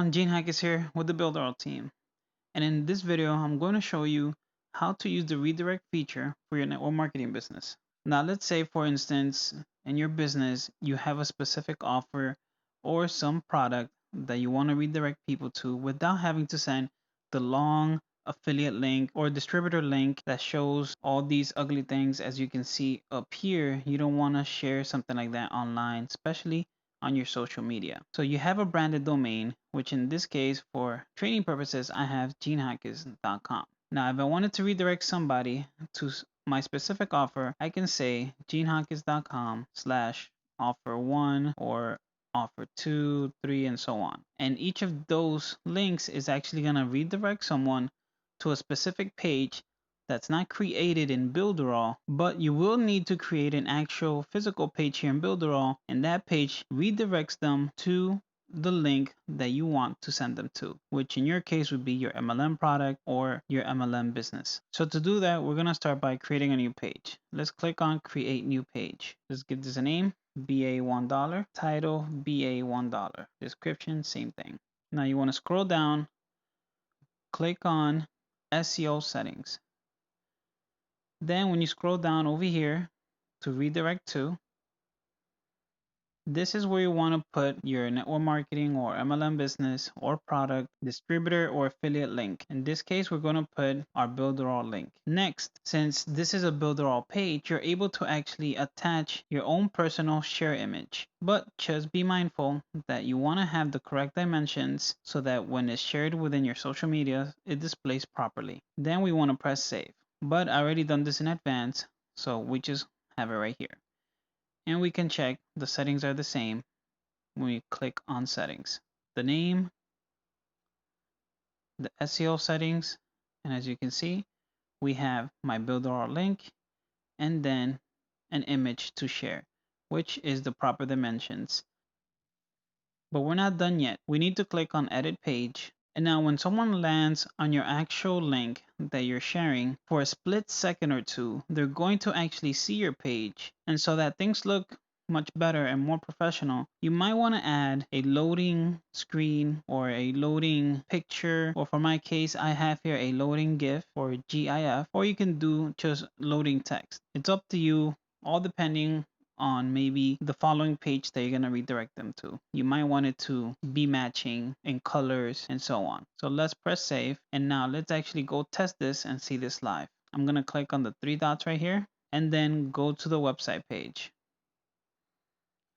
everyone, Gene Hack is here with the Builderall team. And in this video, I'm going to show you how to use the redirect feature for your network marketing business. Now, let's say, for instance, in your business, you have a specific offer or some product that you want to redirect people to without having to send the long affiliate link or distributor link that shows all these ugly things as you can see up here. You don't want to share something like that online, especially on your social media. So you have a branded domain, which in this case for training purposes, I have genehackers.com. Now, if I wanted to redirect somebody to my specific offer, I can say genehackers.com/offer1 or offer 2, 3, and so on. And each of those links is actually going to redirect someone to a specific page that's not created in Builderall, but you will need to create an actual physical page here in Builderall, and that page redirects them to the link that you want to send them to, which in your case would be your MLM product or your MLM business. So to do that, we're going to start by creating a new page. Let's click on Create New Page. Let's give this a name, BA$1, title, BA$1, description, same thing. Now you want to scroll down, click on SEO settings. Then when you scroll down over here to redirect to, this is where you want to put your network marketing or MLM business or product, distributor or affiliate link. In this case, we're going to put our Builderall link. Next, since this is a Builderall page, you're able to actually attach your own personal share image. But just be mindful that you want to have the correct dimensions so that when it's shared within your social media, it displays properly. Then we want to press save. But I already done this in advance, so we just have it right here. And we can check the settings are the same when we click on settings. The name, the SEO settings, and as you can see, we have my Builderall link and then an image to share, which is the proper dimensions. But we're not done yet. We need to click on edit page. And now when someone lands on your actual link that you're sharing, for a split second or two, they're going to actually see your page. And so that things look much better and more professional, you might want to add a loading screen or a loading picture, or for my case, I have here a loading GIF or GIF, or you can do just loading text. It's up to you, all depending on maybe the following page that you're going to redirect them to. You might want it to be matching in colors and so on. So let's press save. And now let's actually go test this and see this live. I'm going to click on the 3 dots right here and then go to the website page.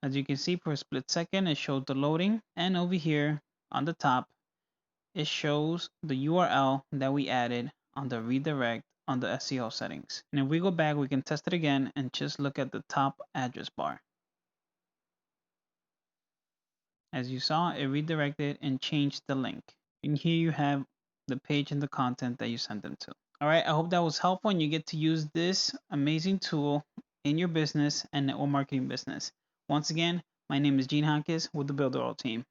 As you can see, for a split second, it showed the loading. And over here on the top, it shows the URL that we added on the redirect on the SEO settings. And if we go back, we can test it again and just look at the top address bar. As you saw, it redirected and changed the link. And here you have the page and the content that you sent them to. All right, I hope that was helpful and you get to use this amazing tool in your business and network marketing business. Once again, my name is Gene Hackers with the Builderall team.